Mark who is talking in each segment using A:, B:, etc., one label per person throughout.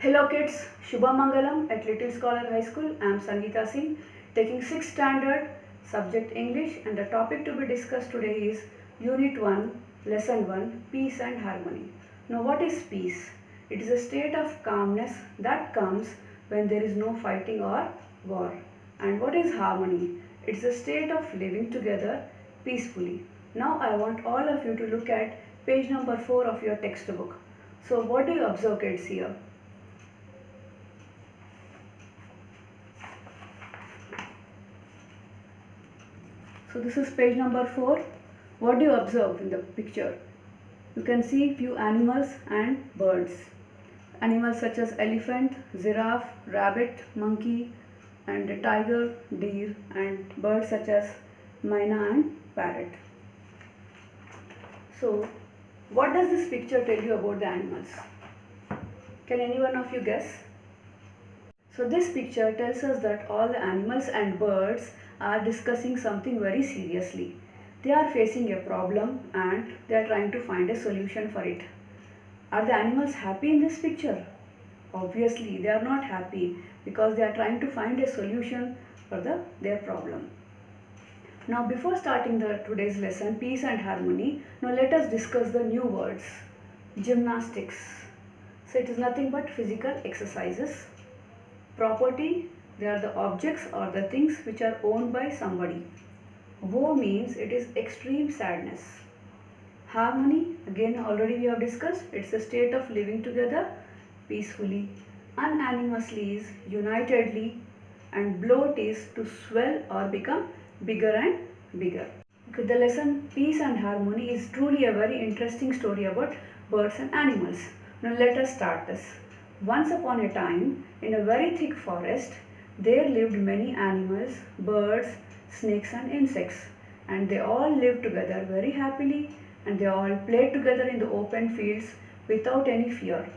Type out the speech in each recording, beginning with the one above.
A: Hello kids, Shubha Mangalam at Little Scholar High School. I am Sangeeta Singh, taking 6th standard, subject English, and the topic to be discussed today is Unit 1, Lesson 1, Peace and Harmony. Now what is peace? It is a state of calmness that comes when there is no fighting or war. And what is harmony? It is a state of living together peacefully. Now I want all of you to look at page number 4 of your textbook. So what do you observe kids here? So this is page number 4. What do you observe in the picture? You can see few animals and birds. Animals such as elephant, giraffe, rabbit, monkey, and a tiger, deer, and birds such as myna and parrot. So what does this picture tell you about the animals? Can any one of you guess? So this picture tells us that all the animals and birds are discussing something very seriously. They are facing a problem and they are trying to find a solution for it. Are the animals happy in this picture? Obviously they are not happy because they are trying to find a solution for their problem. Now before starting today's lesson, peace and harmony, now let us discuss the new words. Gymnastics. So it is nothing but physical exercises. Property, they are the objects or the things which are owned by somebody. Woe means it is extreme sadness. Harmony, again already we have discussed, it's a state of living together peacefully. Unanimously is unitedly, and bloat is to swell or become bigger and bigger. Okay, the lesson Peace and Harmony is truly a very interesting story about birds and animals. Now let us start this. Once upon a time, in a very thick forest, there lived many animals, birds, snakes and insects, and they all lived together very happily, and they all played together in the open fields without any fear.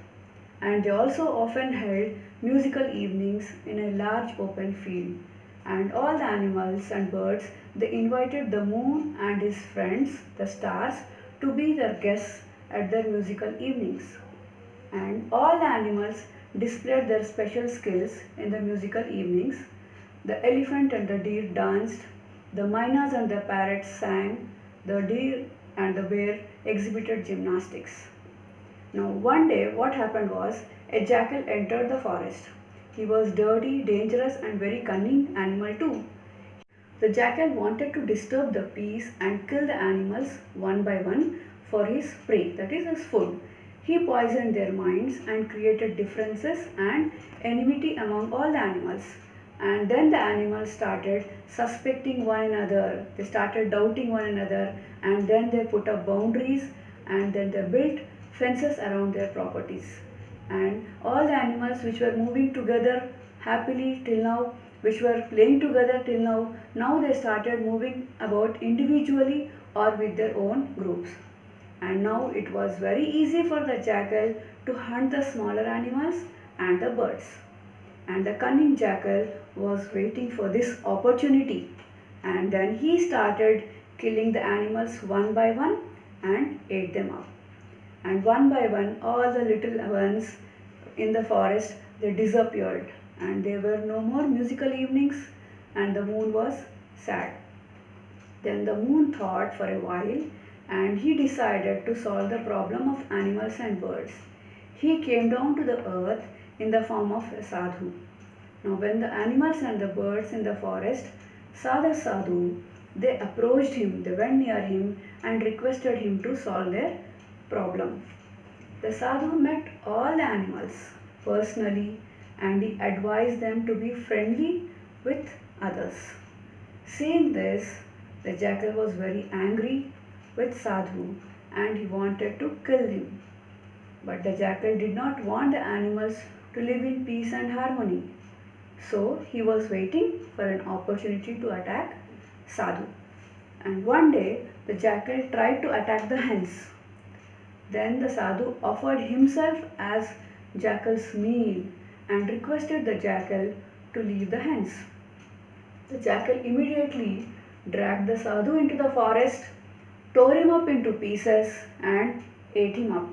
A: And they also often held musical evenings in a large open field. And all the animals and birds, they invited the moon and his friends, the stars, to be their guests at their musical evenings. And all the animals displayed their special skills in the musical evenings. The elephant and the deer danced, the mynas and the parrots sang, the deer and the bear exhibited gymnastics. Now one day what happened was, a jackal entered the forest. He was dirty, dangerous and very cunning animal too. The jackal wanted to disturb the peace and kill the animals one by one for his prey, that is his food. He poisoned their minds and created differences and enmity among all the animals. And then the animals started suspecting one another. They started doubting one another, and then they put up boundaries, and then they built fences around their properties. And all the animals which were moving together happily till now, which were playing together till now they started moving about individually or with their own groups. And now it was very easy for the jackal to hunt the smaller animals and the birds. And the cunning jackal was waiting for this opportunity. And then he started killing the animals one by one and ate them up. And one by one, all the little ones in the forest, they disappeared. And there were no more musical evenings, and the moon was sad. Then the moon thought for a while, and he decided to solve the problem of animals and birds. He came down to the earth in the form of a sadhu. Now when the animals and the birds in the forest saw the sadhu, they approached him, they went near him and requested him to solve their problem. The sadhu met all the animals personally, and he advised them to be friendly with others. Seeing this, the jackal was very angry with sadhu and he wanted to kill him. But the jackal did not want the animals to live in peace and harmony. So he was waiting for an opportunity to attack sadhu. And one day the jackal tried to attack the hens. Then the sadhu offered himself as jackal's meal and requested the jackal to leave the hens. The jackal immediately dragged the sadhu into the forest, tore him up into pieces and ate him up.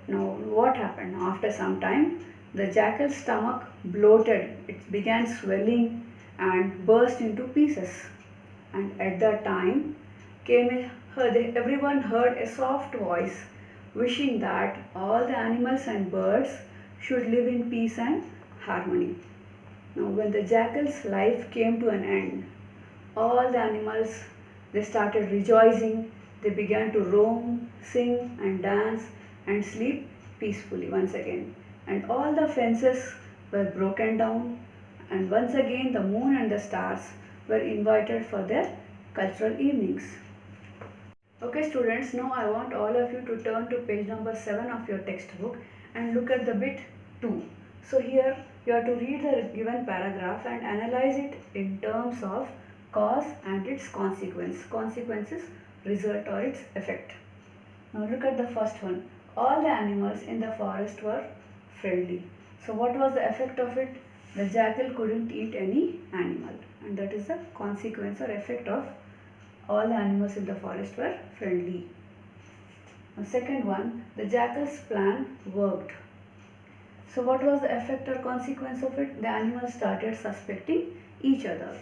A: Now what happened? After some time, the jackal's stomach bloated, it began swelling and burst into pieces. And at that time everyone heard a soft voice wishing that all the animals and birds should live in peace and harmony. Now when the jackal's life came to an end, all the animals, they started rejoicing. They began to roam, sing and dance and sleep peacefully once again. And all the fences were broken down, and once again the moon and the stars were invited for their cultural evenings. Okay students, now I want all of you to turn to page number 7 of your textbook and look at the bit 2. So here you have to read the given paragraph and analyze it in terms of cause and its consequences, result or its effect. Now look at the first one. All the animals in the forest were friendly. So what was the effect of it? The jackal couldn't eat any animal, and that is the consequence or effect of all the animals in the forest were friendly. The second one, the jackal's plan worked. So what was the effect or consequence of it? The animals started suspecting each other.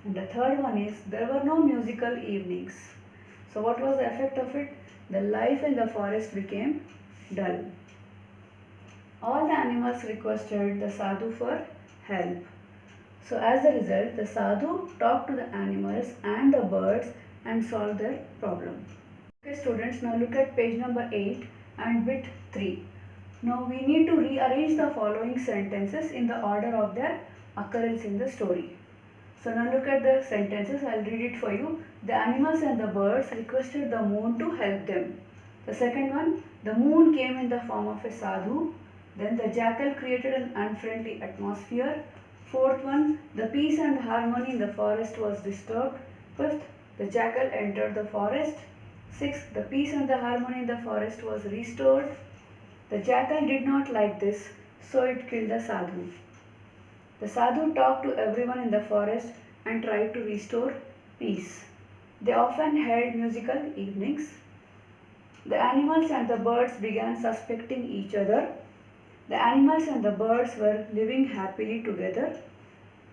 A: And the third one is, there were no musical evenings. So what was the effect of it? The life in the forest became dull. All the animals requested the sadhu for help. So as a result, the sadhu talked to the animals and the birds and solved their problem. Okay students, now look at page number 8 and bit 3. Now we need to rearrange the following sentences in the order of their occurrence in the story. So now look at the sentences, I will read it for you. The animals and the birds requested the moon to help them. The second one, the moon came in the form of a sadhu. Then the jackal created an unfriendly atmosphere. Fourth one, the peace and harmony in the forest was disturbed. Fifth, the jackal entered the forest. Sixth, the peace and the harmony in the forest was restored. The jackal did not like this, so it killed the sadhu. The sadhu talked to everyone in the forest and tried to restore peace. They often held musical evenings. The animals and the birds began suspecting each other. The animals and the birds were living happily together.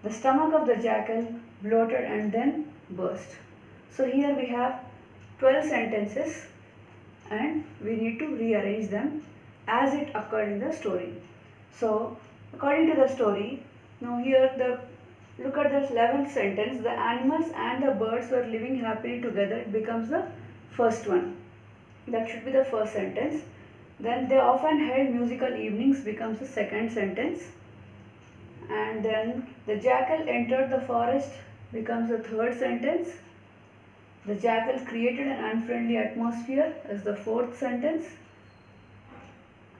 A: The stomach of the jackal bloated and then burst. So here we have 12 sentences and we need to rearrange them as it occurred in the story. So according to the story, now here look at the 11th sentence. The animals and the birds were living happily together. It becomes the first one. That should be the first sentence. Then they often held musical evenings becomes the second sentence. And then the jackal entered the forest becomes the third sentence. The jackal created an unfriendly atmosphere is the fourth sentence.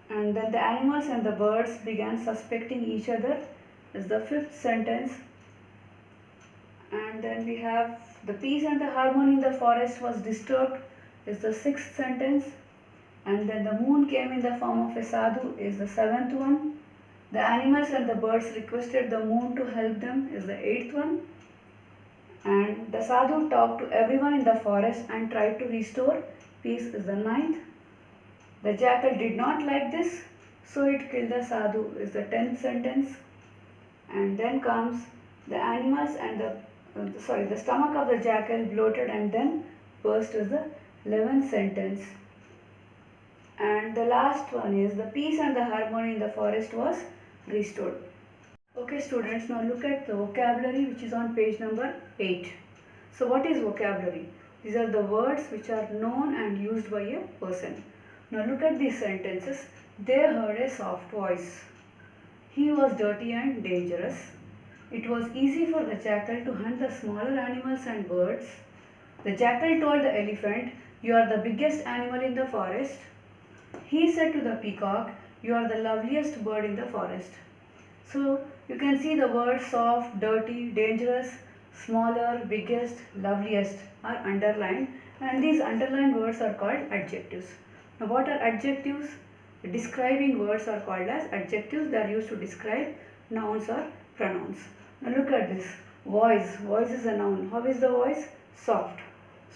A: And then the animals and the birds began suspecting each other is the fifth sentence. And then we have the peace and the harmony in the forest was disturbed is the sixth sentence. And then the moon came in the form of a sadhu is the seventh one. The animals and the birds requested the moon to help them is the eighth one. And the sadhu talked to everyone in the forest and tried to restore peace is the ninth. The jackal did not like this, so it killed the sadhu is the 10th sentence. And then comes the animals and the stomach of the jackal bloated and then burst is the 11th sentence. And the last one is the peace and the harmony in the forest was restored. Okay students, now look at the vocabulary which is on page number 8. So what is vocabulary? These are the words which are known and used by a person. Now look at these sentences. They heard a soft voice. He was dirty and dangerous. It was easy for the jackal to hunt the smaller animals and birds. The jackal told the elephant, "You are the biggest animal in the forest." He said to the peacock, "You are the loveliest bird in the forest." So you can see the words soft, dirty, dangerous, smaller, biggest, loveliest are underlined, and these underlined words are called adjectives. Now what are adjectives? Describing words are called as adjectives. They are used to describe nouns or pronouns. Now look at this. Voice. Voice is a noun. How is the voice? Soft.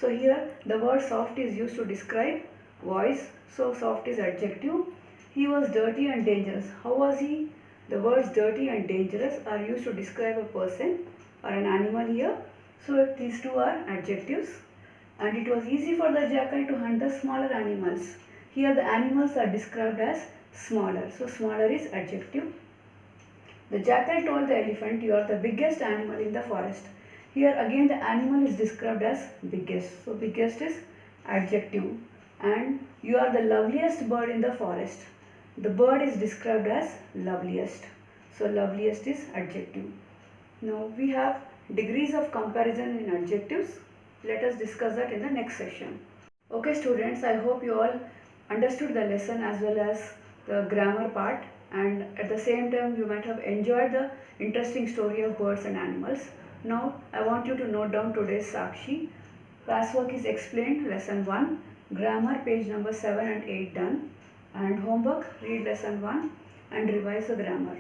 A: So here the word soft is used to describe voice. So soft is adjective. He was dirty and dangerous. How was he? The words dirty and dangerous are used to describe a person or an animal here. So these two are adjectives. And it was easy for the jackal to hunt the smaller animals. Here the animals are described as smaller. So smaller is adjective. The jackal told the elephant, "You are the biggest animal in the forest." Here again the animal is described as biggest. So biggest is adjective. And you are the loveliest bird in the forest. The bird is described as loveliest. So loveliest is adjective. Now we have degrees of comparison in adjectives. Let us discuss that in the next session. Okay students, I hope you all understood the lesson as well as the grammar part, and at the same time you might have enjoyed the interesting story of birds and animals. Now I want you to note down today's Sakshi. Classwork is explained, lesson 1, grammar page number 7 and 8 done, and homework, read lesson 1 and revise the grammar.